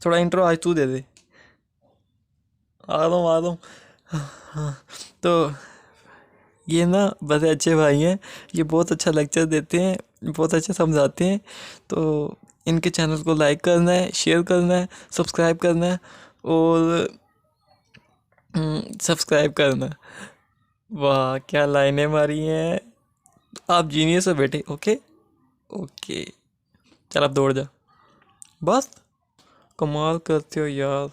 थोड़ा इंट्रो आज तू दे दे। आ रहा हूँ। हाँ, तो ये ना बड़े अच्छे भाई हैं। ये बहुत अच्छा लेक्चर देते हैं, बहुत अच्छा समझाते हैं। तो इनके चैनल को लाइक करना है, शेयर करना है, सब्सक्राइब करना है और सब्सक्राइब करना है। वाह क्या लाइनें मारी हैं। आप जीनियस हो बेटे। ओके ओके, चल अब दौड़ जा। बस कमाल करते हो यार।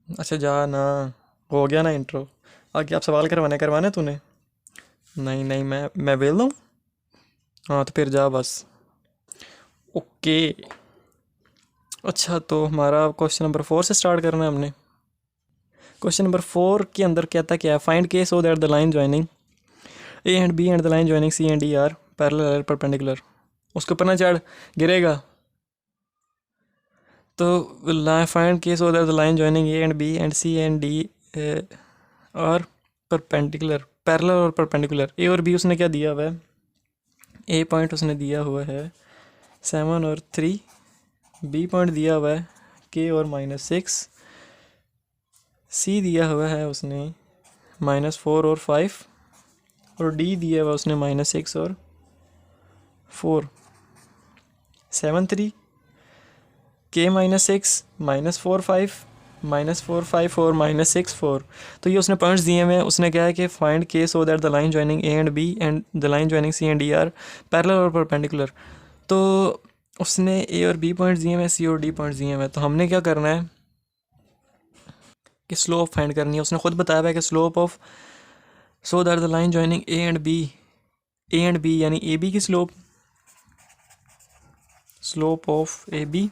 अच्छा जा ना, हो गया ना इंट्रो। आगे आप सवाल करवाने तूने? नहीं नहीं, मैं बेल दूँ? हाँ तो फिर जा बस। ओके। अच्छा तो हमारा क्वेश्चन नंबर 4 से स्टार्ट करना है हमने। क्वेश्चन नंबर 4 के अंदर कहता क्या है, find K so that the line joining A and B and the line joining C and D are parallel perpendicular. उसके ऊपर ना चढ़, गिरेगा। तो find K so that the line joining A and B and C and D और perpendicular, parallel और perpendicular. A और B उसने क्या दिया हुआ है? ए पॉइंट उसने दिया हुआ है 7 और 3, बी पॉइंट दिया हुआ है के और -6, सी दिया हुआ है उसने -4 और 5, और डी दिया हुआ उसने -6 और 4। 7 3 के -6 -4 5 -4 5 और -6 4। तो ये उसने पॉइंट्स दिए हुए हैं। उसने क्या है कि find K so that the line joining A and B and the line joining C and D are parallel और परपेंडिकुलर। तो उसने ए और बी पॉइंट्स दिए हुए हैं, सी और डी पॉइंट्स दिए हुए हैं। तो हमने क्या करना है कि स्लोप फाइंड करनी है। उसने खुद बताया हुआ है कि slope of so that the line joining A and B यानी ए बी की slope of A B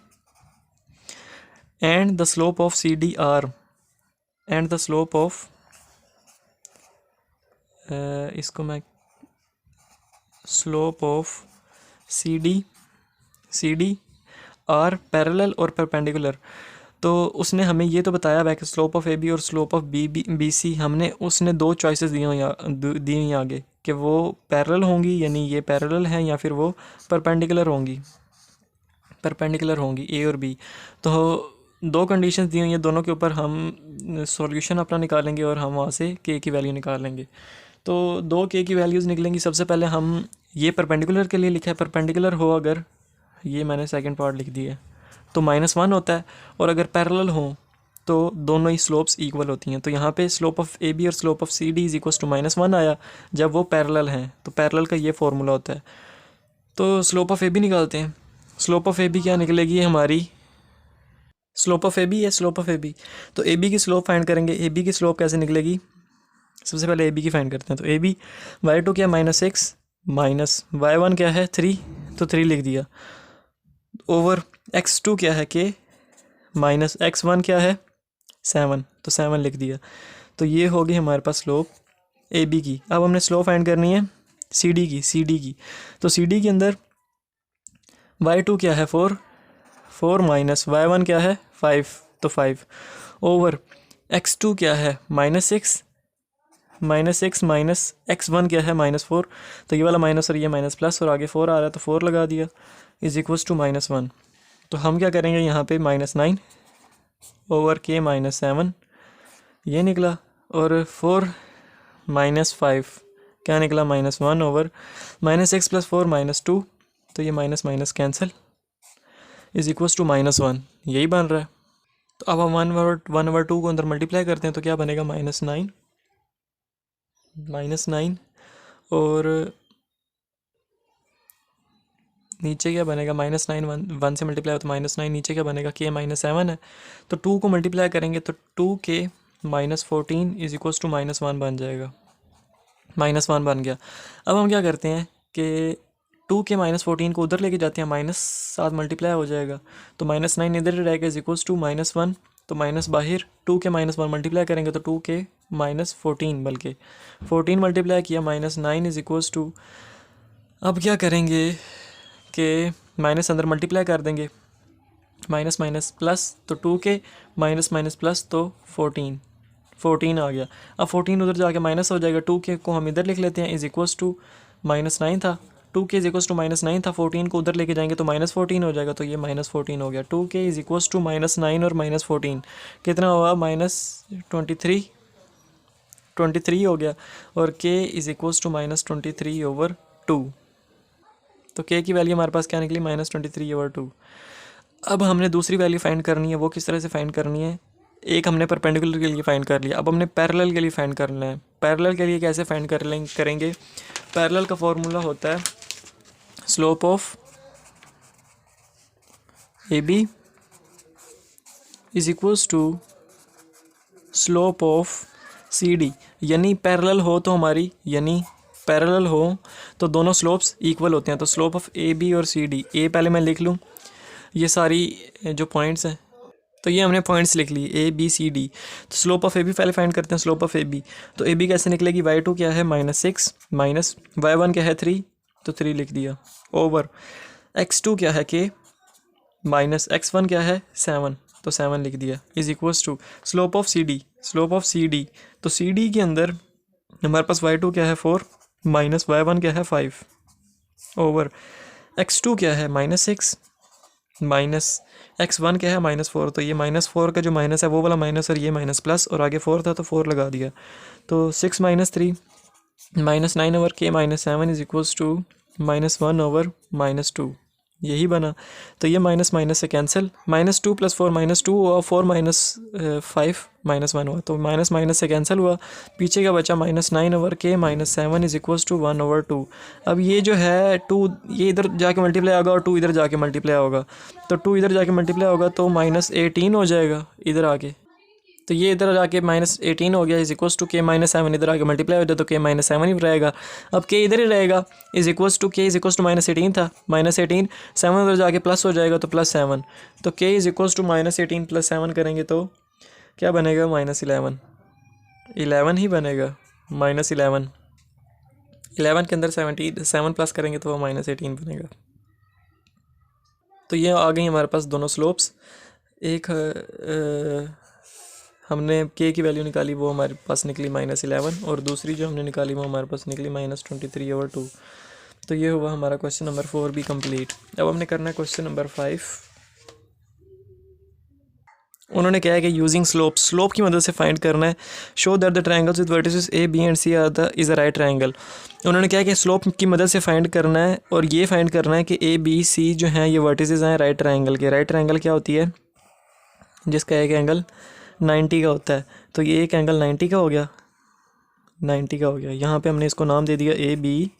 and the slope of C D are and the slope of इसको मैं slope of C D are parallel और perpendicular. तो उसने हमें ये तो बताया है कि स्लोप ऑफ ए बी और स्लोप ऑफ बी सी हमने उसने दो चॉइसेस दी हुई आगे कि वो पैरेलल होंगी यानी ये पैरेलल हैं, या फिर वो परपेंडिकुलर होंगी ए और बी। तो दो कंडीशंस दी हुई हैं, दोनों के ऊपर हम सॉल्यूशन अपना निकालेंगे और हम वहाँ से के की वैल्यू निकालेंगे। तो दो के की वैल्यूज़ निकलेंगी। सबसे पहले हम ये परपेंडिकुलर के लिए लिखा है, परपेंडिकुलर हो अगर, ये मैंने सेकंड पार्ट लिख दिया है, तो -1 होता है। और अगर पैरेलल हो तो दोनों ही स्लोप्स इक्वल होती हैं। तो यहाँ पे स्लोप ऑफ ए बी और slope of C D is equal to -1 आया जब वो पैरेलल हैं। तो पैरेलल का ये फॉर्मूला होता है। तो स्लोप ऑफ ए बी निकालते हैं। स्लोप ऑफ ए बी क्या निकलेगी हमारी? स्लोप ऑफ ए बी है स्लोप ऑफ ए बी। तो ए बी की स्लोप फाइंड करेंगे। ए बी की स्लोप कैसे निकलेगी? सबसे पहले ए बी की फाइंड करते हैं। तो ए बी y2 क्या -6 माइनस y1 क्या है 3, तो 3 लिख दिया, ओवर x2 क्या है के माइनस x1 क्या है 7, तो 7 लिख दिया। तो ये होगी हमारे पास स्लोप ए बी की। अब हमने स्लोप फाइंड करनी है सी डी की। तो सी डी के अंदर y2 क्या है 4 माइनस y1 क्या है 5, तो 5 ओवर x2 क्या है -6 माइनस x1 क्या है -4, तो ये वाला माइनस और ये माइनस प्लस और आगे 4 आ रहा है तो 4 लगा दिया, इज इक्वल्स टू -1। तो हम क्या करेंगे यहाँ पे -9 ओवर के -7 ये निकला, और 4 -5 क्या निकला -1 ओवर -6 + 4 -2, तो ये minus minus cancel, is equals to -1, यही बन रहा है। तो अब हम 1/2 को अंदर मल्टीप्लाई करते हैं तो क्या बनेगा -9 और नीचे क्या बनेगा -9 1 से मल्टीप्लाई हो तो -9, नीचे क्या बनेगा के -7 है। तो 2 को मल्टीप्लाई करेंगे तो 2k -14 इज इक्वल्स टू -1 बन जाएगा, -1 बन गया। अब हम क्या करते हैं कि 2k -14 को उधर लेके जाते हैं, -7 मल्टीप्लाई हो जाएगा तो -9 इधर रहेगा इज इक्वल्स टू -1, तो माइनस बाहर 2k -1 मल्टीप्लाई करेंगे तो 2k -14, बल्कि 14 मल्टीप्लाई किया -9 इज इक्वल्स टू, अब क्या करेंगे कि माइनस अंदर मल्टीप्लाई कर देंगे, माइनस माइनस प्लस, तो 2k माइनस माइनस प्लस तो 14 आ गया। अब 14 उधर जाके माइनस हो जाएगा, 2k को हम इधर लिख लेते हैं इज इक्वल्स टू -9 था 2k इज इक्वल्स टू -9 था, 14 को उधर लेके जाएंगे तो -14 हो जाएगा, तो ये -14 हो गया। 2k इज इक्वल्स टू -9 और -14 कितना हुआ, -23 हो गया, और k इज इक्वल्स टू -23/2। तो k की वैल्यू हमारे पास क्या निकली, -23/2। अब हमने दूसरी वैल्यू फाइंड करनी है। वो किस तरह से फाइंड करनी है, एक हमने परपेंडिकुलर के लिए फाइंड कर लिया, अब हमने पैरेलल के लिए फाइंड करना है। पैरेलल के लिए कैसे फाइंड करेंगे, पैरेलल का फॉर्मूला होता है slope of A B is equals to slope of C D. यानी पैरेलल हो तो दोनों स्लोप्स इक्वल होते हैं। तो स्लोप ऑफ ए बी और सी डी, ए पहले मैं लिख लूँ, ये सारी जो पॉइंट्स हैं, तो ये हमने पॉइंट्स लिख ली ए बी सी डी। तो स्लोप ऑफ ए बी पहले फाइंड करते हैं, स्लोप ऑफ ए बी। तो ए बी कैसे निकलेगी, y2 क्या है -6 माइनस y1 क्या है 3, तो 3 लिख दिया, ओवर x2 क्या है k माइनस x1 क्या है 7, तो 7 लिख दिया, is equals to slope of C D. तो सी डी के अंदर हमारे पास y2 क्या है 4 माइनस y1 क्या है 5, ओवर x2 क्या है -6 माइनस x1 क्या है -4। तो ये -4 का जो माइनस है वो वाला माइनस, और ये माइनस प्लस, और आगे 4 था तो 4 लगा दिया। तो 6 - 3 -9/k -7 इज इक्वल्स टू -1/-2, यही बना। तो ये माइनस माइनस से कैंसिल, -2 + 4 -2 हुआ, 4 - 5 -1 हुआ, तो माइनस माइनस से कैंसिल हुआ, पीछे का बचा -9/k -7 इज इक्वल्स टू 1/2। अब ये जो है 2 ये इधर जाके मल्टीप्लाई होगा और 2 इधर जाके मल्टीप्लाई होगा, तो 2 इधर जाके मल्टीप्लाई होगा तो -18 हो जाएगा इधर आके। तो ये इधर जाके -18 हो गया, इज इक्वल्स टू k -7, इधर आके मल्टीप्लाई हो जाए तो k -7 ही रहेगा। अब k इधर ही रहेगा, is equals to k is equals to -18 था, -18 7 उधर जाके प्लस हो जाएगा तो +7। तो k इज इक्वल्स टू -18 + 7 करेंगे तो क्या बनेगा, -11 ही बनेगा, -11 11 के अंदर 7 प्लस करेंगे तो वो -18 बनेगा। तो ये आ गई हमारे पास दोनों स्लोप्स। एक हमने k की वैल्यू निकाली, वो हमारे पास निकली -11, और दूसरी जो हमने निकाली वो हमारे पास निकली -23/2। तो ये हुआ हमारा क्वेश्चन नंबर 4 भी कंप्लीट। अब हमने करना है क्वेश्चन नंबर 5। उन्होंने कहा है कि यूजिंग स्लोप की मदद से फाइंड करना है, show that the triangles with vertices A B and C are is a right triangle. उन्होंने कहा कि स्लोप की मदद से फाइंड करना है, और ये फाइंड करना है कि ए बी सी जो हैं ये वर्टिसेस हैं राइट ट्रायंगल के। राइट ट्रायंगल क्या होती है, जिसका एक एंगल 90 का होता है। तो ये एक एंगल 90 का हो गया, 90 का हो गया। यहाँ पे हमने इसको नाम दे दिया ए बी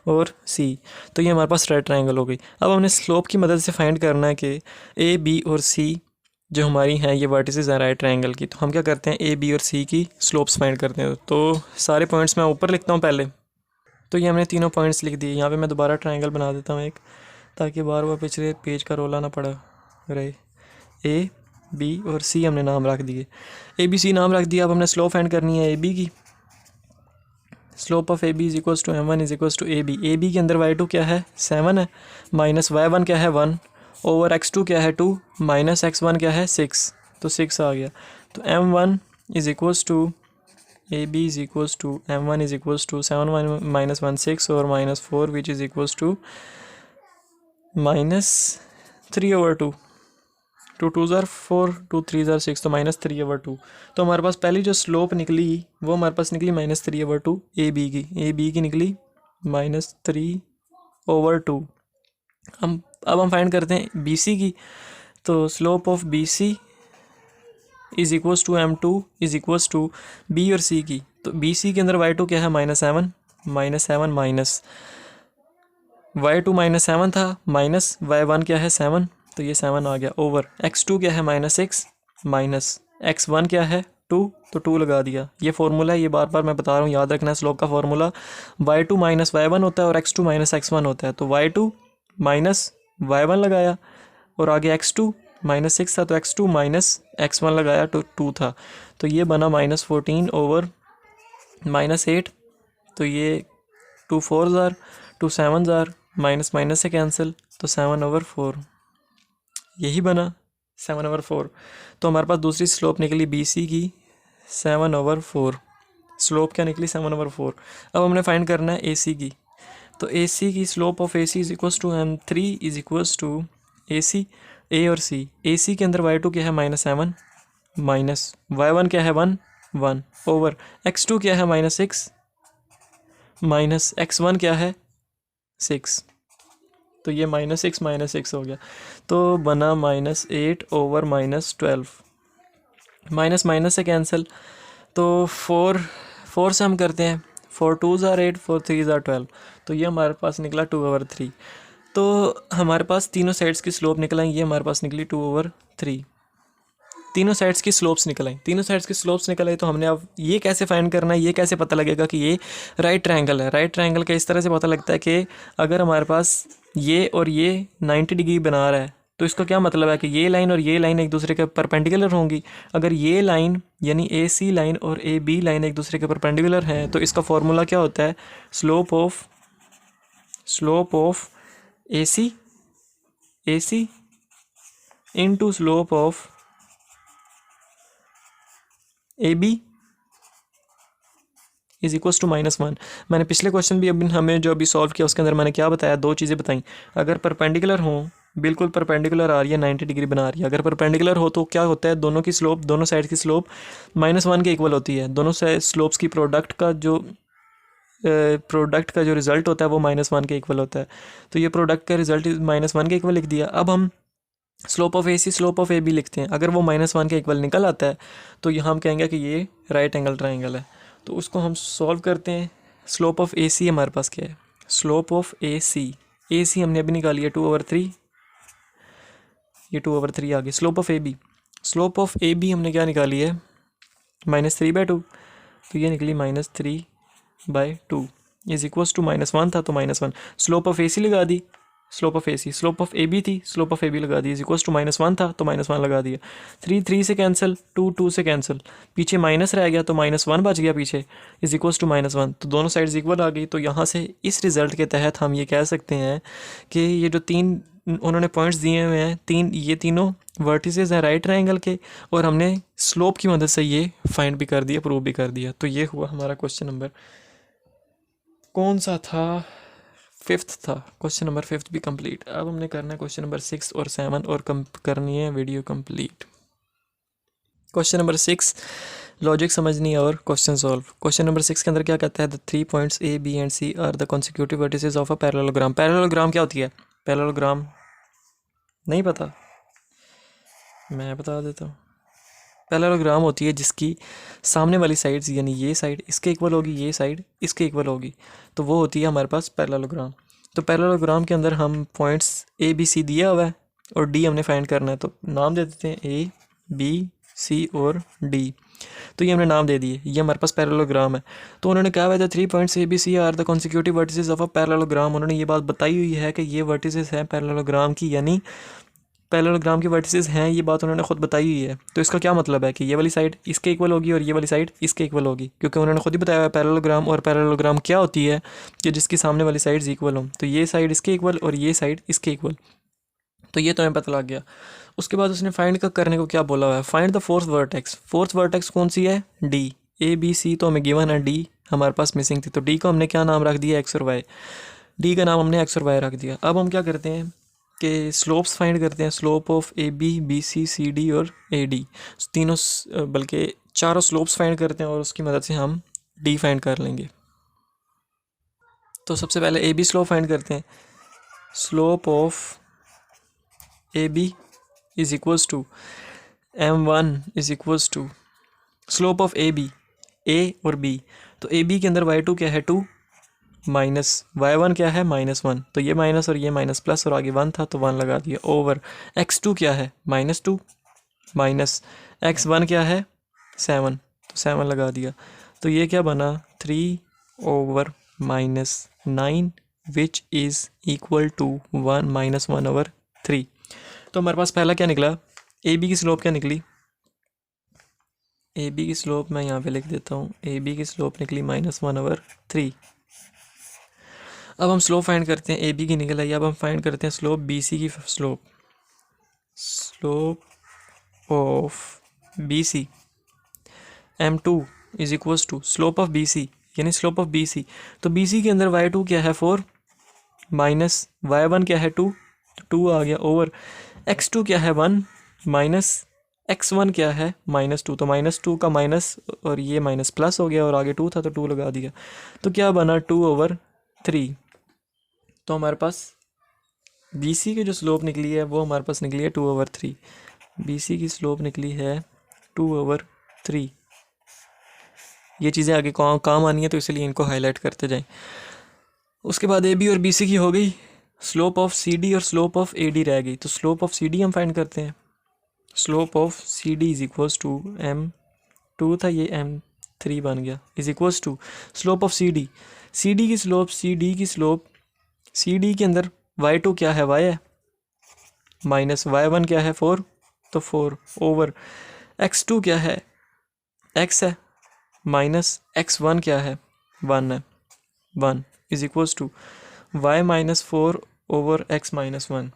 और सी, तो ये हमारे पास राइट ट्रायंगल हो गई। अब हमने स्लोप की मदद से फाइंड करना है कि ए बी और सी जो हमारी हैं ये वर्टिसेस हैं राइट ट्रायंगल की। तो हम क्या करते हैं, ए बी और सी की स्लोप्स फाइंड करते हैं। तो सारे पॉइंट्स मैं ऊपर लिखता हूँ पहले। तो ये हमने तीनों पॉइंट्स लिख दिए। यहाँ पे मैं दोबारा ट्रायंगल बना देता हूँ एक, ताकि बार बार पिछले पेज का रोला ना पड़ा रहे। ए बी और सी हमने नाम रख दिए, ए बी सी नाम रख दिया। अब हमने स्लोप फाइंड करनी है ए बी की। Slope of A B is equals to m1 is equals to A B. A B के अंदर y2 क्या है 7 है, माइनस y1 क्या है 1, ओवर x2 क्या है 2, माइनस x1 क्या है 6, तो 6 आ गया। तो m1 is equals to A B is equals to m1 is equals to 7 minus 1 6 और -4 which is equals to -3/2। 2 2s are 4, 2 3s are 6, तो -3/2। तो हमारे पास पहली जो स्लोप निकली वो हमारे पास निकली -3/2 ए बी की निकली -3/2। अब हम फाइंड करते हैं बी सी की। तो slope of B C is equals to m2 is equals to B और सी की। तो बी सी के अंदर y2 क्या है -7 माइनस y2 -7 था, माइनस y1 क्या है 7, तो ये 7 आ गया, ओवर x2 क्या है -6 माइनस x1 क्या है 2, तो 2 लगा दिया। ये फार्मूला है, ये बार बार मैं बता रहा हूँ, याद रखना है स्लोप का फार्मूला। y2 माइनस y1 होता है और x2 माइनस x1 होता है। तो y2 माइनस y1 लगाया, और आगे x2 -6 था तो x2 माइनस x1 लगाया तो 2 था। तो ये बना -14 ओवर -8। तो ये 2 4s are 2 7s are minus minus से कैंसिल, तो 7/4 यही बना 7/4। तो हमारे पास दूसरी स्लोप निकली बी सी की 7/4। स्लोप क्या निकली 7/4। अब हमने फाइंड करना है ए सी की। तो ए सी की slope of A C is equals to M3 is equals to A C, A और सी। ए सी के अंदर Y2 क्या है -7, माइनस Y1 क्या है 1 1 ओवर X2 क्या है -6 माइनस X1 क्या है 6। तो ये -6 हो गया, तो बना -8 ओवर -12। माइनस माइनस से कैंसिल, तो 4 से हम करते हैं, 4 2s are 8, 4 3s are 12। तो ये हमारे पास निकला 2/3। तो हमारे पास तीनों साइड्स की स्लोप निकल आई, ये हमारे पास निकली 2/3। तीनों साइड्स की स्लोप्स निकल आई, तीनों साइड्स की स्लोप्स निकल आई। तो हमने अब ये कैसे फाइंड करना है, ये कैसे पता लगेगा कि ये राइट ट्रायंगल है। राइट ट्रायंगल का इस तरह से पता लगता है कि अगर हमारे पास ये और ये 90 डिग्री बना रहा है, तो इसका क्या मतलब है कि ये लाइन और ये लाइन एक दूसरे के परपेंडिकुलर होंगी। अगर ये लाइन यानी ए सी लाइन और ए बी लाइन एक दूसरे के परपेंडिकुलर हैं, तो इसका फॉर्मूला क्या होता है, slope of A C into slope of A B is equals to -1। मैंने पिछले क्वेश्चन भी अभी हमें जो अभी सॉल्व किया उसके अंदर मैंने क्या बताया, दो चीज़ें बताई। अगर परपेंडिकुलर हो, बिल्कुल परपेंडिकुलर आ रही है, 90 डिग्री बना रही है, अगर परपेंडिकुलर हो तो क्या होता है, दोनों की स्लोप, दोनों साइड की स्लोप -1 के इक्वल होती है। दोनों स्लोप्स की प्रोडक्ट का जो रिजल्ट होता है वो -1 के इक्वल होता है। तो ये प्रोडक्ट का रिजल्ट -1 के इक्वल लिख दिया। अब हम slope of A C, slope of A B लिखते हैं। अगर वो -1 के इक्वल निकल आता है तो यहाँ हम कहेंगे कि ये राइट एंगल ट्राइंगल है। तो उसको हम सॉल्व करते हैं। स्लोप ऑफ ए सी हमारे पास क्या है, स्लोप ऑफ ए सी हमने अभी निकाली है 2/3, ये 2/3 आ गई। स्लोप ऑफ ए बी हमने क्या निकाली है, -3/2, तो ये निकली -3/2 इज इक्वल्स टू -1 था तो -1। स्लोप ऑफ ए सी लगा दी, स्लोप ऑफ ए बी थी, स्लोप ऑफ ए बी लगा दी, इज इक्वल्स टू -1 था तो -1 लगा दिया। 3 से कैंसिल, 2 से कैंसिल, पीछे माइनस रह गया तो -1 बच गया पीछे, इज इक्वल्स टू -1। तो दोनों साइड्स इक्वल आ गई। तो यहाँ से इस रिज़ल्ट के तहत हम ये कह सकते हैं कि ये जो तीन उन्होंने पॉइंट्स दिए हुए हैं, ये तीनों वर्टिसेस हैं राइट ट्रायंगल के, और हमने स्लोप की मदद से ये फाइंड भी कर दिया, प्रूव भी कर दिया। तो ये हुआ हमारा क्वेश्चन नंबर, कौन सा था, 5th था। क्वेश्चन नंबर 5th भी कंप्लीट। अब हमने करना है क्वेश्चन नंबर 6 और 7 और करनी है video complete. Question number 6 logic समझनी है और क्वेश्चन सॉल्व। क्वेश्चन नंबर 6 के अंदर क्या कहता है, the 3 points A B and C are the consecutive vertices of a parallelogram. Parallelogram क्या होती है, पैरेललोग्राम नहीं पता, मैं बता देता हूँ। पैरेललोग्राम होती है जिसकी सामने वाली साइड्स यानी ये साइड इसके इक्वल होगी, ये साइड इसके इक्वल होगी, तो वो होती है हमारे पास पैरेललोग्राम। तो पैरेललोग्राम के अंदर हम पॉइंट्स ए बी सी दिया हुआ है और डी हमने फाइंड करना है, तो नाम दे देते हैं ए बी सी और डी। तो ये हमने नाम दे दिए, ये हमारे पास पैरेललोग्राम है। तो उन्होंने कहा हुआ था 3 points A B C are the consecutive vertices of a parallelogram. उन्होंने ये बात बताई हुई है कि ये वर्टिसेस हैं पैरेललोग्राम की, यानी पैरेललोग्राम के वर्टिसेस हैं, ये बात उन्होंने खुद बताई हुई है। तो इसका क्या मतलब है कि ये वाली साइड इसके इक्वल होगी और ये वाली साइड इसके इक्वल होगी, क्योंकि उन्होंने खुद ही बताया है पैरेललोग्राम। और पैरेललोग्राम क्या होती है कि जिसकी सामने वाली साइड्स इक्वल हों, तो ये साइड इसके इक्वल और ये साइड इसके इक्वल। तो ये तो हमें पता लग गया। उसके बाद उसने फाइंड करने को क्या बोला हुआ है, find the fourth vertex. Fourth vertex कौन सी है, डी। ए बी सी तो हमें गिवन है, डी हमारे पास मिसिंग थी, तो डी को हमने क्या नाम रख दिया, एक्स और वाई। डी का नाम हमने एक्स और वाई रख दिया। अब हम क्या करते हैं कि स्लोप्स फाइंड करते हैं, slope of A B C C D और ए डी, तीनों बल्कि चारों स्लोप्स फाइंड करते हैं और उसकी मदद से हम डी फाइंड कर लेंगे। तो सबसे पहले ए बी स्लोप फाइंड करते हैं। Slope of A B is equals to M1 is equals to slope of A B, A और बी। तो ए बी के अंदर Y2 क्या है 2 माइनस Y1 क्या है -1, तो ये माइनस और ये माइनस प्लस और आगे 1 था तो 1 लगा दिया, ओवर X2 क्या है -2 माइनस X1 क्या है 7, तो 7 लगा दिया। तो ये क्या बना 3/-9 विच इज़ इक्वल टू 1/3। तो हमारे पास पहला क्या निकला, ए बी की स्लोप क्या निकली, ए बी की स्लोप मैं यहाँ पे लिख देता हूँ, ए बी की स्लोप निकली -1/3। अब हम स्लोप फाइंड करते हैं, ए बी की निकल आई। अब हम फाइंड करते हैं स्लोप बी सी की slope. Slope of B C M2 is equals to slope of B C, यानी स्लोप ऑफ बी सी। तो बी सी के अंदर Y2 क्या है 4 माइनस y1 क्या है 2, तो 2 आ गया, ओवर x2 क्या है 1 माइनस x1 क्या है -2, तो -2 का माइनस और ये माइनस प्लस हो गया और आगे 2 था तो 2 लगा दिया, तो क्या बना 2/3। तो हमारे पास BC की जो स्लोप निकली है वो हमारे पास निकली है 2/3। BC की स्लोप निकली है 2/3। ये चीज़ें आगे काम आनी है तो इसलिए इनको हाईलाइट करते जाएं। उसके बाद AB और BC की हो गई, स्लोप ऑफ CD और स्लोप ऑफ AD रह गई। तो स्लोप ऑफ CD हम फाइंड करते हैं। Slope of CD is equals to M2 था, ये M3 बन गया, is equals to slope of CD की स्लोप CD के अंदर y2 क्या है y है, माइनस y1 क्या है 4, तो 4 ओवर x2 क्या है x है, माइनस x1 क्या है 1 है, 1 is equals to y -4 over x -1।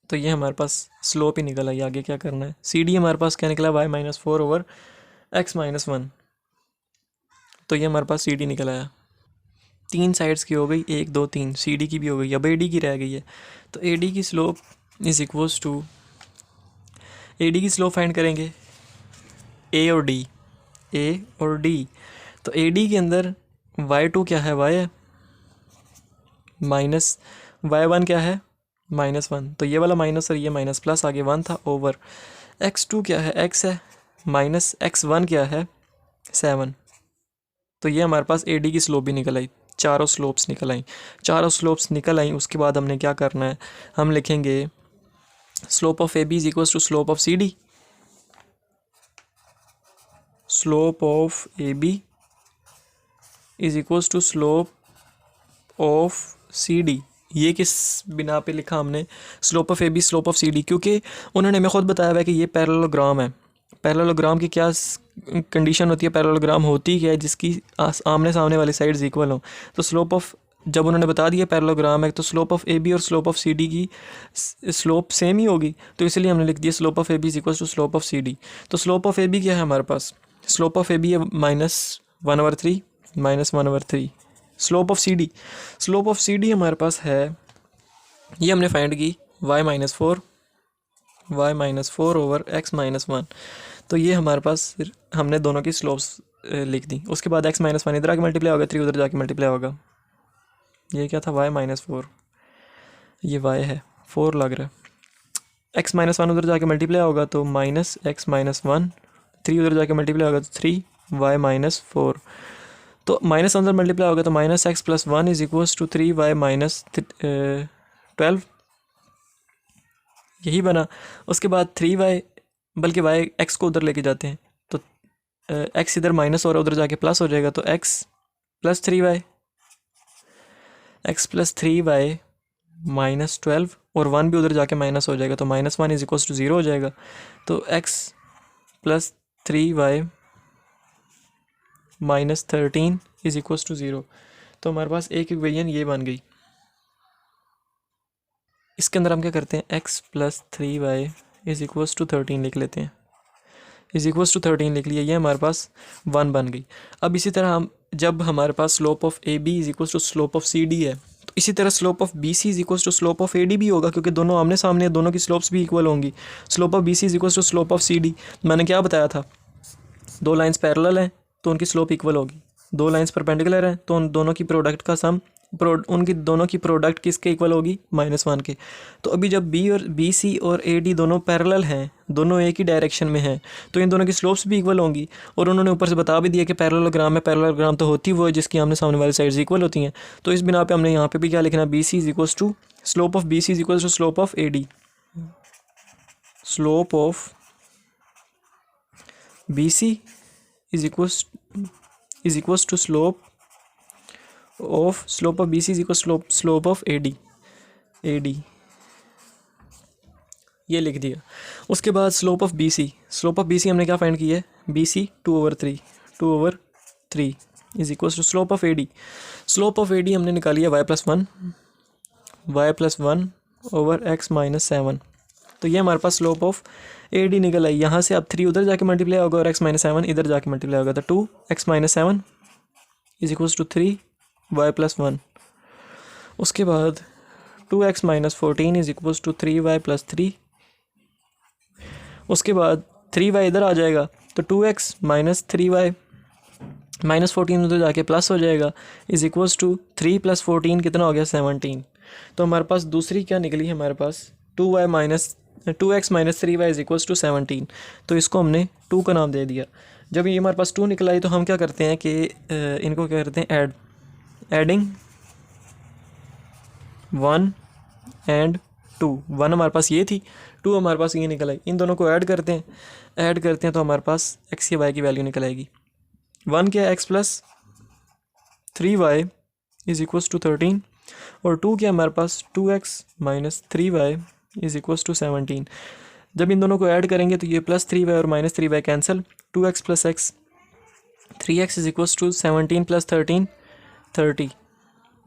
तो ये हमारे पास स्लोप ही निकल आई। आगे क्या करना है, CD हमारे पास क्या निकला y -4 ओवर x -1। तो ये हमारे पास CD निकल आया। 3 साइड्स की हो गई, 1 2 3, CD की भी हो गई, अब AD की रह गई है। तो AD की slope is equals to, AD की स्लोप फाइंड करेंगे A और D। तो AD के अंदर y2 क्या है y है, माइनस y1 क्या है -1, तो ये वाला माइनस और ये माइनस प्लस आगे 1 था, ओवर x2 क्या है x है, माइनस x1 क्या है 7। तो ये हमारे पास AD की स्लोप भी निकल आई, चारों स्लोप्स निकल आई। उसके बाद हमने क्या करना है, हम लिखेंगे slope of AB is equals to slope of CD। Slope of AB is equals to slope of CD। ये किस बिना पे लिखा हमने slope of AB slope of CD, क्योंकि उन्होंने हमें खुद बताया हुआ है कि ये पैरेललोग्राम है। पैरेललोग्राम की क्या कंडीशन होती है, पैरेललोग्राम होती है जिसकी आमने सामने वाली साइड्स इक्वल हो। तो स्लोप ऑफ, जब उन्होंने बता दिया पैरेललोग्राम है, तो स्लोप ऑफ AB और स्लोप ऑफ CD की स्लोप सेम ही होगी, तो इसलिए हमने लिख दिया slope of AB is equal to slope of CD। तो स्लोप ऑफ AB क्या है हमारे पास, स्लोप ऑफ AB है -1/3 स्लोप ऑफ CD हमारे पास है, ये हमने फाइंड की y -4 ओवर x -1। तो ये हमारे पास हमने दोनों की स्लोप्स लिख दी। उसके बाद x -1 इधर आके मल्टीप्लाई होगा, 3 उधर जाके मल्टीप्लाई होगा। ये क्या था y -4, ये y है 4 लग रहा है, x -1 उधर जाके मल्टीप्लाई होगा तो माइनस x -1, 3 उधर जाके मल्टीप्लाई होगा तो 3 y -4, तो माइनस अंदर मल्टीप्लाई होगा तो -x + 1 is equals to 3y -12, यही बना। उसके बाद 3y, बल्कि y x को उधर लेके जाते हैं तो x इधर माइनस हो रहा है, उधर जाके प्लस हो जाएगा, तो x + 3y -12 और 1 भी उधर जाके माइनस हो जाएगा, तो -1 इज इक्वल्स टू 0 हो जाएगा। तो x + 3y -13 is equals to 0। तो हमारे पास एक इक्वेशन ये बन गई। इसके अंदर हम क्या करते हैं, x + 3y is equals to 13 लिख लेते हैं, इज इक्वल्स टू 13 लिख लिया, ये हमारे पास 1 बन गई। अब इसी तरह हम, जब हमारे पास slope of AB is equals to slope of CD है, तो इसी तरह slope of BC is equals to slope of AD भी होगा, क्योंकि दोनों आमने सामने, दोनों की स्लोप्स भी इक्वल होंगी। Slope of BC is equals to slope of CD, मैंने क्या बताया था, 2 लाइंस पैरेलल हैं तो उनकी स्लोप इक्वल होगी, 2 लाइंस परपेंडिकुलर हैं तो उन दोनों की प्रोडक्ट का सम, उनकी दोनों की प्रोडक्ट किसके इक्वल होगी, -1 के। तो अभी जब BC और AD दोनों पैरेलल हैं, दोनों एक ही डायरेक्शन में हैं, तो इन दोनों की स्लोप्स भी इक्वल होंगी। और उन्होंने ऊपर से बता भी दिया कि पैरेललोग्राम में, पैरेललोग्राम तो होती वो है जिसकी आमने सामने वाली साइड्स इक्वल होती हैं। तो इस बिना पे हमने यहाँ पे भी क्या लिखना, BC is equals to slope of BC is equals to slope of AD। Slope of BC is equals to slope of BC is equal slope of AD, ये लिख दिया। उसके बाद स्लोप ऑफ BC हमने क्या फाइंड की है, BC 2/3 is equal to slope of AD। Slope of AD हमने निकाली है y + 1 ओवर x -7। तो ये हमारे पास स्लोप ऑफ AD निकल आई। यहाँ से अब 3 उधर जाके मल्टीप्लाई होगा और x -7 इधर जाके मल्टीप्लाई होगा, तो 2x - 7 is equal to 3y + 1। उसके बाद 2x minus 14 is equals to 3y plus 3। उसके बाद 3y इधर आ जाएगा तो 2x माइनस 3y माइनस 14 उधर जाके प्लस हो जाएगा इज इक्वल्स टू 3 प्लस 14 कितना हो गया 17। तो हमारे पास दूसरी क्या निकली है, हमारे पास 2x minus 3y is equals to 17। तो इसको हमने 2 का नाम दे दिया। जब ये हमारे पास 2 निकला आई तो हम क्या करते हैं कि इनको क्या करते हैं एडिंग 1 एंड 2। 1 हमारे पास ये थी, 2 हमारे पास ये निकल आई, इन दोनों को ऐड करते हैं तो हमारे पास x या y की वैल्यू निकल आएगी। 1 क्या है x plus 3y is equals to 13 और 2 क्या हमारे पास 2x minus 3y is equals to 17। जब इन दोनों को ऐड करेंगे तो ये प्लस 3y और minus 3y cancel, 2x plus x 3x is equals to 17 plus 13 30।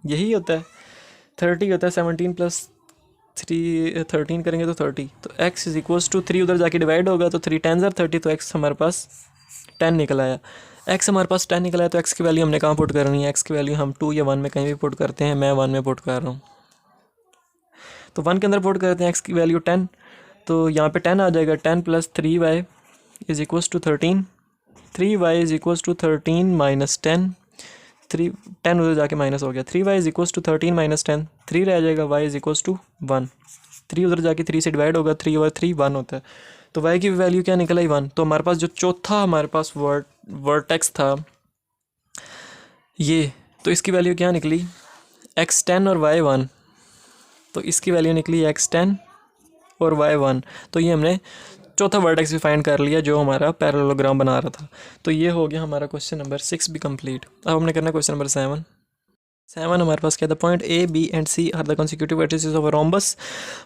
यही होता है 30 होता है, 17 प्लस 13 करेंगे तो 30। तो x इज इक्वल्स टू 3 उधर जाके डिवाइड होगा तो 3 10 30, तो x हमारे पास 10 निकल आया। x हमारे पास 10 निकला है तो x की वैल्यू हमने कहाँ पुट करनी है, x की वैल्यू हम 2 या 1 में कहीं भी पुट करते हैं, मैं 1 में पुट कर रहा हूँ। तो 1 के अंदर पुट करते हैं x की वैल्यू 10, तो यहाँ पे 10 आ जाएगा। 10 plus 3y is equals to 13, 3y is equals to 13 minus 10, 10 उधर जाके माइनस हो गया। 3y is equals to 13 minus 10, 3 रह जाएगा, y इज इक्वल्स टू 1, 3 उधर जाके 3 से डिवाइड होगा, 3 और 3 1 होता है। तो y की वैल्यू क्या निकल आई 1। तो हमारे पास जो चौथा हमारे पास वर्टेक्स था ये, तो इसकी वैल्यू क्या निकली x10 और y1, तो इसकी वैल्यू निकली x10 और y1। तो ये हमने चौथा वर्टेक्स भी फाइंड कर लिया जो हमारा पैरेललोग्राम बना रहा था। तो ये हो गया हमारा क्वेश्चन नंबर 6 भी कंप्लीट। अब हमने करना क्वेश्चन नंबर 7 हमारे पास क्या था, point A B and C are the consecutive vertices of a rhombus,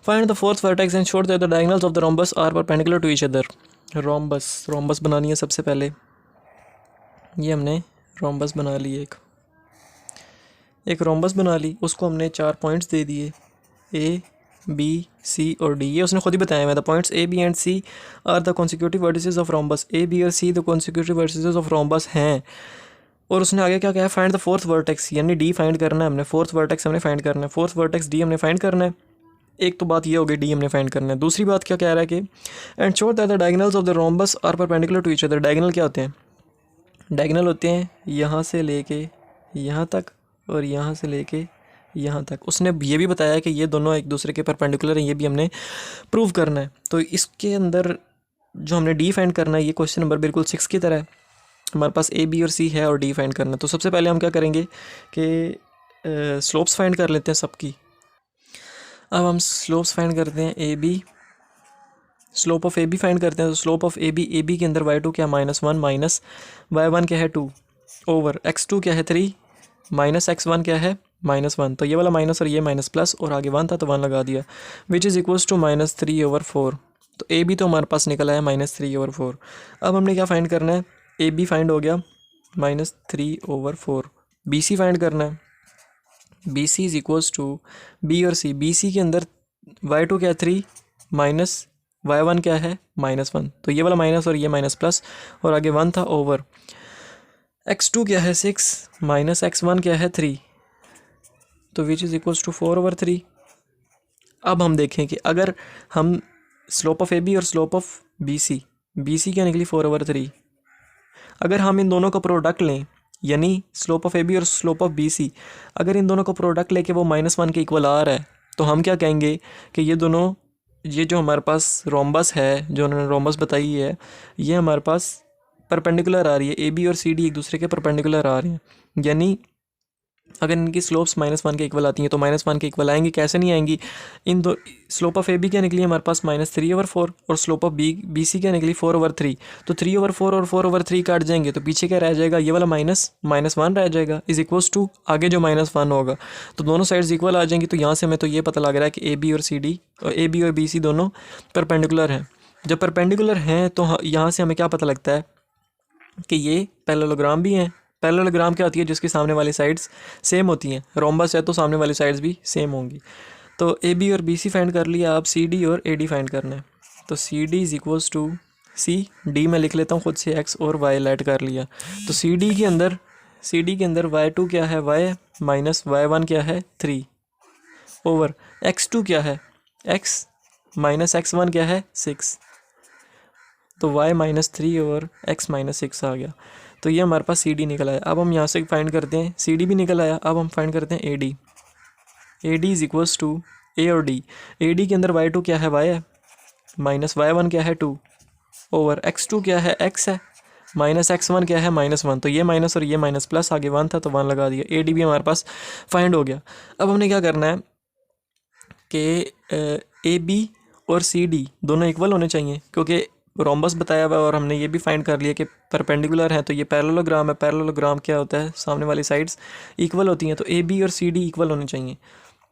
find the fourth vertex and show that the diagonals of the rhombus are perpendicular to each other। Rhombus बनानी है सबसे पहले, ये हमने रोम्बस बना ली, एक rhombus बना ली, उसको हमने 4 पॉइंट्स दे दिए ए बी सी और डी, ये उसने खुद ही बताया। The points A B and C are the consecutive vertices of rhombus, A B और C the consecutive vertices of rhombus हैं। और उसने आगे क्या कहा, फाइंड द फोर्थ वर्टेक्स, यानी डी फाइंड करना है हमने, फोर्थ वर्टेक्स हमने फाइंड करना है, फोर्थ वर्टेक्स डी हमने फाइंड करना है। एक तो बात ये हो गई डी हमने फाइंड करना है। दूसरी बात क्या कह रहा है कि and show that the diagonals of the rhombus are perpendicular to each other. Diagonal क्या होते हैं, डायगोनल होते हैं यहाँ से लेके यहाँ तक और यहाँ से लेके यहाँ तक। उसने ये भी बताया कि ये दोनों एक दूसरे के परपेंडिकुलर हैं, ये भी हमने प्रूव करना है। तो इसके अंदर जो हमने डी फाइंड करना है, ये क्वेश्चन नंबर बिल्कुल 6 की तरह है। हमारे पास ए बी और सी है और डी फाइंड करना है। तो सबसे पहले हम क्या करेंगे कि स्लोप्स फाइंड कर लेते हैं सबकी। अब हम स्लोप्स फाइंड करते हैं, A B, slope of A B find करते हैं। तो स्लोप ऑफ ए बी के अंदर y2 क्या -1 माइनस y1 क्या है 2 ओवर x2 क्या है 3 माइनस x1 क्या है -1। तो ये वाला माइनस और ये माइनस प्लस और आगे 1 था तो 1 लगा दिया, विच इज़ इक्वल्स टू -3/4। तो ए बी तो हमारे पास निकला है -3/4। अब हमने क्या फाइंड करना है, ए बी फाइंड हो गया -3/4। बी सी फाइंड करना है, B C is equals to B और सी। बी सी के अंदर y2 क्या है 3 माइनस y1 क्या है -1। तो ये वाला माइनस और ये माइनस प्लस और आगे 1 था ओवर x2 क्या है 6 माइनस x1 क्या है 3, तो विच इज़ इक्वल्स टू 4/3। अब हम देखें कि अगर हम स्लोप ऑफ ए बी और स्लोप ऑफ बी सी क्या निकली 4/3, अगर हम इन दोनों का प्रोडक्ट लें, यानी स्लोप ऑफ ए बी और स्लोप ऑफ बी सी, अगर इन दोनों का प्रोडक्ट लेके वो -1 के इक्वल आ रहा है, तो हम क्या कहेंगे कि ये दोनों, ये जो हमारे पास रोम्बस है, जो उन्होंने रोम्बस बताई है, ये हमारे पास परपेंडिकुलर आ रही है, ए बी और सी डी एक दूसरे के परपेंडिकुलर आ रहे हैं। यानी अगर इनकी स्लोप्स -1 के इक्वल आती हैं तो -1 के इक्वल आएंगी, कैसे नहीं आएंगी। इन दो स्लोप ऑफ ए बी क्या निकली हमारे पास -3/4 और स्लोप ऑफ बी सी क्या निकली 4/3। तो 3/4 और 4/3 काट जाएंगे तो पीछे क्या रह जाएगा, ये वाला -1 रह जाएगा, इज इक्वल्स टू आगे जो -1 होगा। तो दोनों साइड्स इक्वल आ जाएंगी। तो यहाँ से हमें तो ये पता लग रहा है कि ए बी और बी सी दोनों परपेंडिकुलर हैं। जब परपेंडिकुलर हैं तो यहाँ से हमें क्या पता लगता है कि ये पैरेललोग्राम भी हैं। पैरेललोग्राम क्या होती है, जिसकी सामने वाली साइड्स सेम होती हैं। रोम्बस है तो सामने वाली साइड्स भी सेम होंगी। तो ए बी और बी सी फाइंड कर लिया, अब सी डी और ए डी फाइंड करना है। तो C D is equals to C D, मैं लिख लेता हूँ खुद से, एक्स और वाई ऐड कर लिया। तो सी डी के अंदर y2 क्या है y माइनस y1 क्या है 3 ओवर x2 क्या है, x माइनस x1 क्या है 6, तो y minus 3 over x minus 6 आ गया। तो ये हमारे पास सी डी निकल आया। अब हम यहाँ से फाइंड करते हैं, सी डी भी निकल आया। अब हम फाइंड करते हैं A D. A D is equals to A और डी। ए डी के अंदर y2 क्या है, y है, माइनस y1 क्या है 2 ओवर x2 क्या है, x है, माइनस x1 क्या है -1। तो ये माइनस और ये माइनस प्लस, आगे 1 था तो 1 लगा दिया। ए डी भी हमारे पास फाइंड हो गया। अब हमने क्या करना है कि ए बी और सी डी दोनों इक्वल होने चाहिए, क्योंकि रोम्बस बताया हुआ है और हमने ये भी फाइंड कर लिया कि परपेंडिकुलर है, तो ये पैरेललोग्राम है। पैरेललोग्राम क्या होता है, सामने वाली साइड्स इक्वल होती हैं, तो ए बी और सी डी इक्वल होने चाहिए।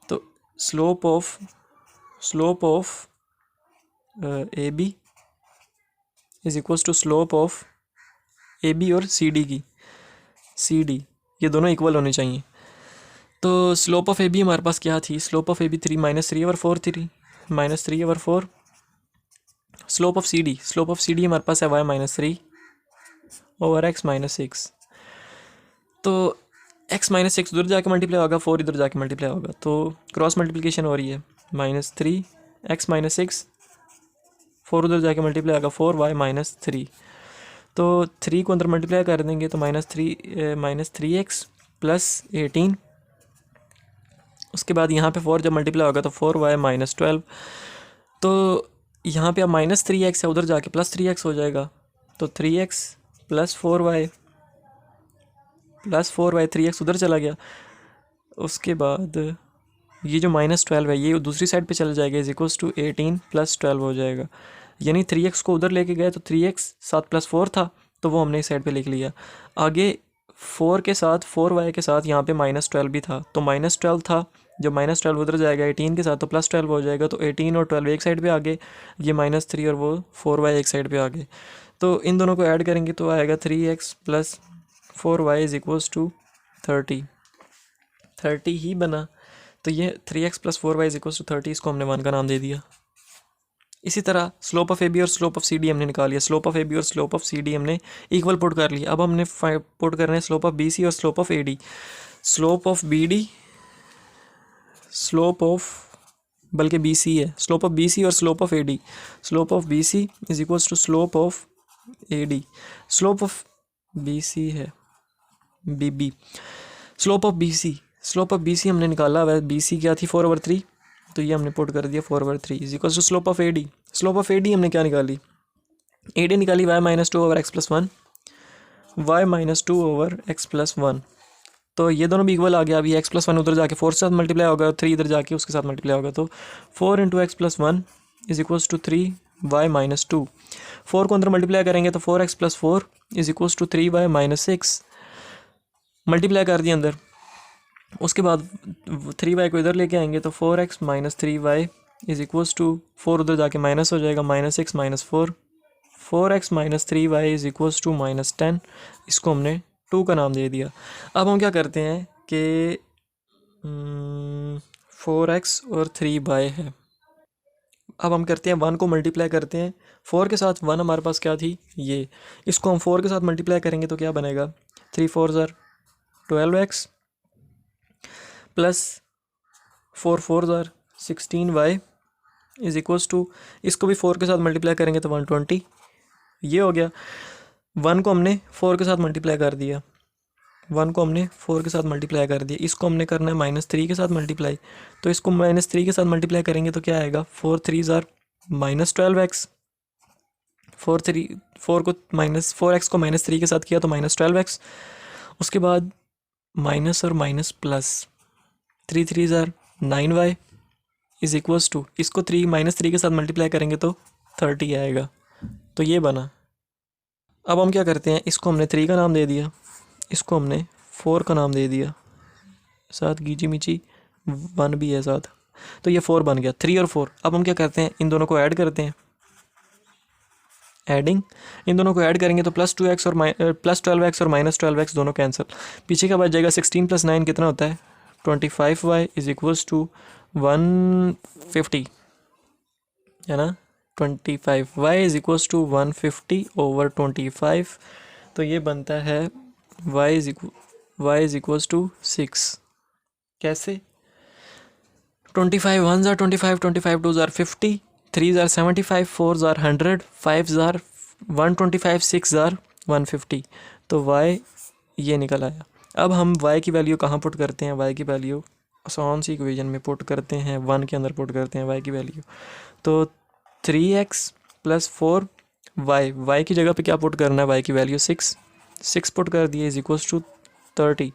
तो slope of A B is equals to slope of A B और सी डी की, सी डी ये दोनों इक्वल होने चाहिए। तो स्लोप ऑफ ए बी हमारे पास क्या थी, slope of A B 3 minus 3 over 4 थी, minus 3 over 4। Slope of C D हमारे पास है y minus 3 over x minus 6। तो x माइनस 6 उधर जाके मल्टीप्लाई होगा, 4 इधर जाके मल्टीप्लाई होगा, तो क्रॉस मल्टीप्लिकेशन हो रही है। माइनस 3 x माइनस 6, 4 उधर जाके मल्टीप्लाई होगा, 4 y माइनस 3। तो 3 को अंदर मल्टीप्लाई कर देंगे तो माइनस 3x प्लस 18। उसके बाद यहाँ पे 4 जब मल्टीप्लाई होगा तो 4y माइनस 12। तो यहाँ पे अब माइनस 3x है, उधर जाके प्लस 3x हो जाएगा, तो 3x प्लस 4y 3x उधर चला गया। उसके बाद ये जो माइनस 12 है ये दूसरी साइड पे चला जाएगा, इज इक्वल्स टू 18 प्लस 12 हो जाएगा। यानी 3x को उधर लेके गए तो 3x 7 प्लस 4 था, तो वो हमने इस साइड पे लिख लिया। आगे 4 के साथ 4y के साथ यहाँ पे माइनस 12 भी था, तो माइनस 12 था, जब माइनस 12 उधर जाएगा 18 के साथ तो प्लस 12 हो जाएगा, तो 18 और 12 एक साइड पे आ गए, ये माइनस 3 और वो 4y एक साइड पे आ गए। तो इन दोनों को ऐड करेंगे तो आएगा 3x plus 4y is equals to 30 ही बना। तो ये 3x plus 4y is equals to 30, इसको हमने 1 का नाम दे दिया। इसी तरह स्लोप ऑफ ए बी और स्लोप ऑफ सी डी हमने निकाल लिया। स्लोप ऑफ ए बी और स्लोप ऑफ सी डी हमने इक्वल पुट कर लिया। अब हमने पुट करना है स्लोप ऑफ बी सी और slope of A D. Slope of B D, slope of बल्कि बी सी है, स्लोप ऑफ बी सी और slope of A D. Slope of B C is equals to slope of A D. Slope of B C है B B. Slope of B C हमने निकाला हुआ है, B सी क्या थी 4/3, तो ये हमने पुट कर दिया 4/3 is equals to slope of A D. Slope of A D हमने क्या निकाली, ए डी निकाली y minus 2 over x plus 1, y minus 2 over x plus 1। तो ये दोनों भी इक्वल आ गया। अभी x प्लस 1 उधर जाके 4 के साथ मल्टीप्लाई होगा, 3 इधर जाके उसके साथ मल्टीप्लाई होगा, तो 4 into x plus 1 is equals to 3y minus 2। 4 को अंदर मल्टीप्लाई करेंगे तो 4x plus 4 is equals to 3y minus 6, multiply कर दिया अंदर। उसके बाद 3y को इधर लेके आएंगे तो 4x minus 3y is equals to 4 उधर जाके माइनस हो जाएगा, minus 6 minus 4, 4x minus 3y is equals to minus 10। इसको हमने 2 का नाम दे दिया। अब हम क्या करते हैं कि 4x और 3y है। अब हम करते हैं 1 को मल्टीप्लाई करते हैं 4 के साथ। 1 हमारे पास क्या थी, ये, इसको हम 4 के साथ मल्टीप्लाई करेंगे तो क्या बनेगा, 3 4 12x plus 4 4 16y is equals to, इसको भी 4 के साथ मल्टीप्लाई करेंगे तो 120। ये हो गया। 1 को हमने 4 के साथ मल्टीप्लाई कर दिया, 1 को हमने 4 के साथ मल्टीप्लाई कर दिया। इसको हमने करना है माइनस 3 के साथ मल्टीप्लाई, तो इसको माइनस 3 के साथ मल्टीप्लाई करेंगे तो क्या आएगा, 4 3 माइनस 12x। 4x को माइनस 3 के साथ किया तो माइनस 12x। उसके बाद माइनस और minus plus, 3 3 9y is equals to, इसको माइनस 3 के साथ मल्टीप्लाई करेंगे तो 30 आएगा। तो ये बना। अब हम क्या करते हैं, इसको हमने 3 का नाम दे दिया, इसको हमने 4 का नाम दे दिया, साथ गीची मिची 1 भी है साथ, तो ये 4 बन गया, 3 और 4। अब हम क्या करते हैं, इन दोनों को ऐड करते हैं, एडिंग। इन दोनों को ऐड करेंगे तो प्लस 2x और प्लस 12x और माइनस 12x दोनों कैंसिल, पीछे का बच जाएगा। 16 प्लस 9 कितना होता है, 25y इज इक्वल्स टू 150, है ना। 25y is equals to 150 over 25, तो ये बनता है y इज इक्वल्स टू 6। कैसे, 25 1s are 25, 25 2s are 50, 3s are 75, 4s are 100, 5s are 125, 6s are 150। तो y ये निकल आया। अब हम y की वैल्यू कहाँ पुट करते हैं? y की वैल्यू आसान सी इक्वेशन में पुट करते हैं, 1 के अंदर पुट करते हैं y की वैल्यू। तो 3x प्लस 4y की जगह पे क्या पुट करना है? y की वैल्यू 6 पुट कर दिए is equals to 30।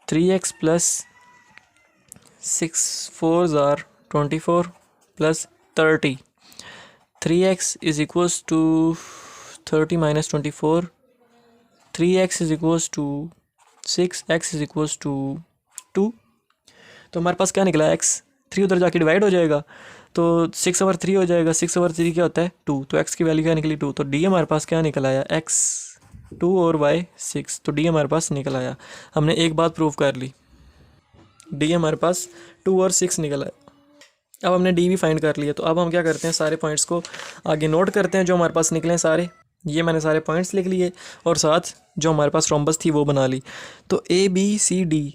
3x plus 6 4s are 24 plus 30। 3x is equals to 30 minus 24। 3x is equals to 6, x is equals to 2। तो हमारे पास क्या निकला? x 3 उधर जाके डिवाइड हो जाएगा तो 6 ओवर 3 हो जाएगा। 6 ओवर 3 क्या होता है? 2। तो x की वैल्यू क्या निकली? 2। तो d हमारे पास क्या निकल आया? x 2 और y 6। तो d हमारे पास निकल आया। हमने एक बात प्रूव कर ली, d हमारे पास 2 और 6 निकल आया। अब हमने d भी फाइंड कर लिया। तो अब हम क्या करते हैं? सारे पॉइंट्स को आगे नोट करते हैं जो हमारे पास निकले सारे। ये मैंने सारे पॉइंट्स लिख लिए और साथ जो हमारे पास रोम्बस थी वो बना ली। तो a b c d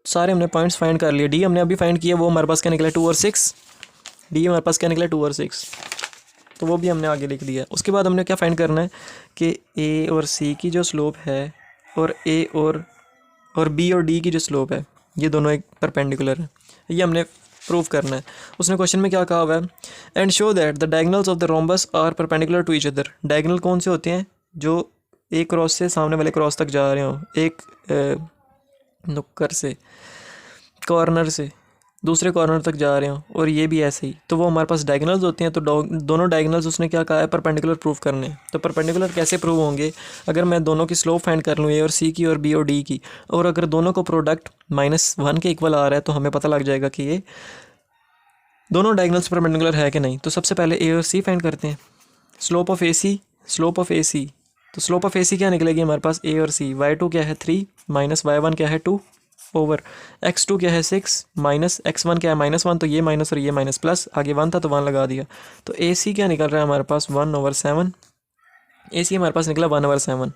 सारे हमने पॉइंट्स फाइंड कर लिए। d हमने अभी फाइंड किया, वो हमारे पास क्या निकला? 2 और 6। d हमारे पास क्या निकला? 2 और 6। तो वो भी हमने आगे लिख दिया। उसके बाद हमने क्या फाइंड करना है कि a और c की जो स्लोप है और a और b और d की जो स्लोप है ये दोनों एक परपेंडिकुलर है। ये हमने प्रूव करना है। उसने क्वेश्चन में क्या कहा हुआ है? And show that the diagonals of the rhombus are perpendicular to each other. Diagonal कौन से होते हैं? जो एक क्रॉस से सामने वाले क्रॉस तक जा रहे हो, एक नुक्कर से, कॉर्नर से दूसरे कॉर्नर तक जा रहे हो, और ये भी ऐसे ही। तो वो हमारे पास डायगोनल्स होते हैं। तो दोनों डायगोनल्स उसने क्या कहा है? परपेंडिकुलर प्रूव करने। तो परपेंडिकुलर कैसे प्रूव होंगे? अगर मैं दोनों की स्लोप फाइंड कर लूँ, ए और सी की और बी और डी की, और अगर दोनों को प्रोडक्ट -1 के इक्वल आ रहा है तो हमें पता लग जाएगा कि ये दोनों डायगोनल्स परपेंडिकुलर है कि नहीं। तो सबसे पहले ए और सी फाइंड करते हैं। Slope of A C, slope of A C. तो स्लोप ऑफ ए सी क्या निकलेगी हमारे पास? ए और सी। y2 क्या है? 3 माइनस y1 क्या है? 2 ओवर x2 क्या है? 6 माइनस x1 क्या है? -1। तो ये माइनस और ये माइनस प्लस, आगे 1 था तो 1 लगा दिया। तो ए सी क्या निकल रहा है हमारे पास? 1/7। ए सी हमारे पास निकला 1/7।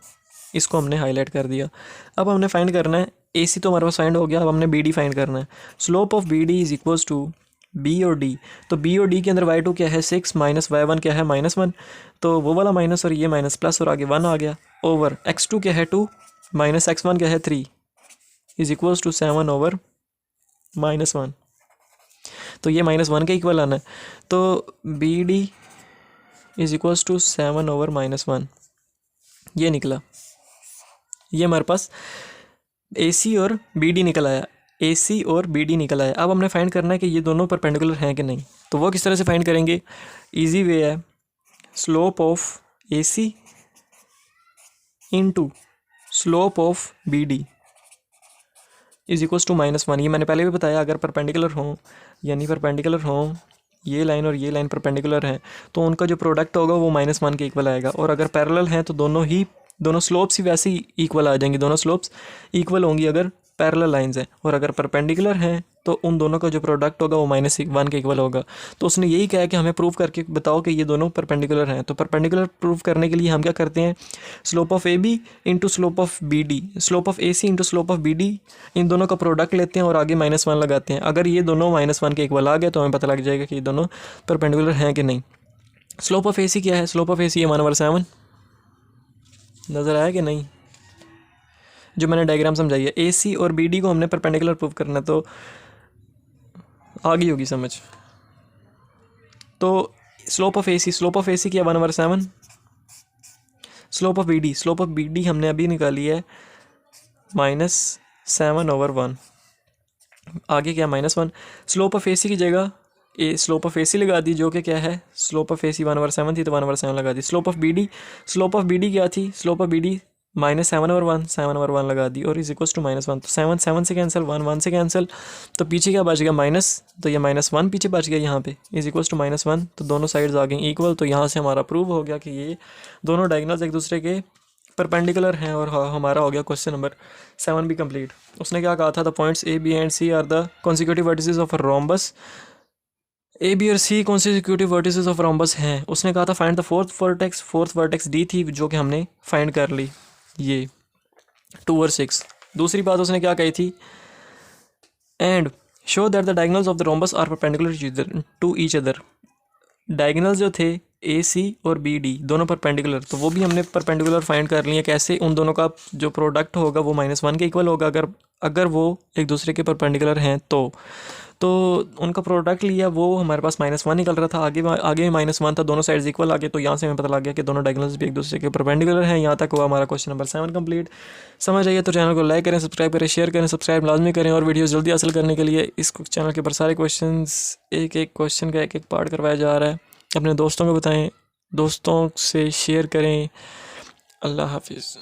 इसको हमने हाईलाइट कर दिया। अब हमने फाइंड करना है, ए सी तो हमारे पास फाइंड हो गया। अब हमने बी डी फाइंड करना है। Slope of B D is equals to B और डी। तो बी और डी के अंदर y2 क्या है? 6 माइनस y1 क्या है? -1। तो वो वाला माइनस और ये माइनस प्लस और आगे 1 आ गया। ओवर x2 क्या है? 2 माइनस x1 क्या है? 3 इज इक्वल्स टू 7/-1। तो ये -1 के इक्वल आना है। तो B D is equals to 7/-1 ये निकला। ये हमारे पास ए सी और बी डी निकल आया। ए सी और बी डी निकल आया। अब हमने फाइंड करना है कि ये दोनों परपेंडिकुलर हैं कि नहीं। तो वो किस तरह से फाइंड करेंगे? इजी वे है, slope of A C into slope of B D is equals to -1। ये मैंने पहले भी बताया, अगर परपेंडिकुलर हों, यानी परपेंडिकुलर हों, ये लाइन और ये लाइन परपेंडिकुलर हैं, तो उनका जो प्रोडक्ट होगा वो -1 के इक्वल आएगा। और अगर पैरेलल हैं तो दोनों स्लोप्स ही वैसे ही इक्वल आ जाएंगी। दोनों स्लोप्स इक्वल होंगी अगर पैरेलल लाइंस हैं। और अगर परपेंडिकुलर हैं तो उन दोनों का जो प्रोडक्ट होगा वो -1 के इक्वल होगा। तो उसने यही कहा कि हमें प्रूव करके बताओ कि ये दोनों परपेंडिकुलर हैं। तो परपेंडिकुलर प्रूव करने के लिए हम क्या करते हैं? Slope of A B into slope of B D, slope of A C into slope of B D, इन दोनों का प्रोडक्ट लेते हैं और आगे -1 लगाते हैं। अगर ये दोनों -1 के इक्वल आ गए तो हमें पता लग जाएगा कि ये दोनों परपेंडिकुलर हैं कि नहीं। स्लोप ऑफ ए सी क्या है? स्लोप ऑफ ए सी है 1/7। नज़र आया कि नहीं? जो मैंने डायग्राम समझाई है, ए सी और बी डी को हमने परपेंडिकुलर प्रूव करना, तो आ गई होगी समझ। तो स्लोप ऑफ ए सी क्या? 1/7। स्लोप ऑफ बी डी हमने अभी निकाली है -7/1। आगे क्या? -1। स्लोप ऑफ ए सी की जगह स्लोप ऑफ ए सी लगा दी, जो कि क्या है? स्लोप ऑफ ए सी 1/7 थी तो 1/7 लगा दी। स्लोप ऑफ बी डी क्या थी? स्लोप ऑफ बी डी -7/1 लगा दी और इज इक्वल्स टू -1। तो 7 से कैंसिल, 1 से कैंसिल, तो पीछे क्या बच गया? माइनस। तो ये -1 पीछे बच गया यहाँ पे, इज इक्वल्स टू -1। तो दोनों साइड्स आ गई इक्वल। तो यहाँ से हमारा प्रूव हो गया कि ये दोनों डायगोनल्स एक दूसरे के परपेंडिकुलर हैं। और हमारा हो गया क्वेश्चन नंबर 7 भी कंप्लीट। उसने क्या कहा था? The points A B and C are the consecutive vertices of a rhombus. A B और C consecutive vertices of rhombus हैं। उसने कहा था find the fourth vertex D थी, जो कि हमने फाइंड कर ली, ये 2 और 6। दूसरी बात उसने क्या कही थी? And show that the diagonals of the rhombus are perpendicular to each other. Diagonals जो थे ए सी और बी डी दोनों परपेंडिकुलर, तो वो भी हमने परपेंडिकुलर फाइंड कर लिए। कैसे? उन दोनों का जो प्रोडक्ट होगा वो -1 के इक्वल होगा अगर वो एक दूसरे के परपेंडिकुलर हैं तो उनका प्रोडक्ट लिया, वो हमारे पास -1 निकल रहा था, आगे में -1 था, दोनों साइड्स इक्वल आ गए। तो यहाँ से हमें पता लग गया कि दोनों डायगोनल्स भी एक दूसरे के परपेंडिकुलर हैं। यहाँ तक हुआ हमारा क्वेश्चन नंबर 7 कंप्लीट। समझ आइए तो चैनल को लाइक करें, सब्सक्राइब करें, शेयर करें, सब्सक्राइब लाजमी करें। और वीडियोस जल्दी हासिल करने के लिए इस चैनल के ऊपर सारे क्वेश्चंस एक एक क्वेश्चन का एक पार्ट करवाया जा रहा है। अपने दोस्तों को बताएं, दोस्तों से शेयर करें। अल्लाह हाफिज़।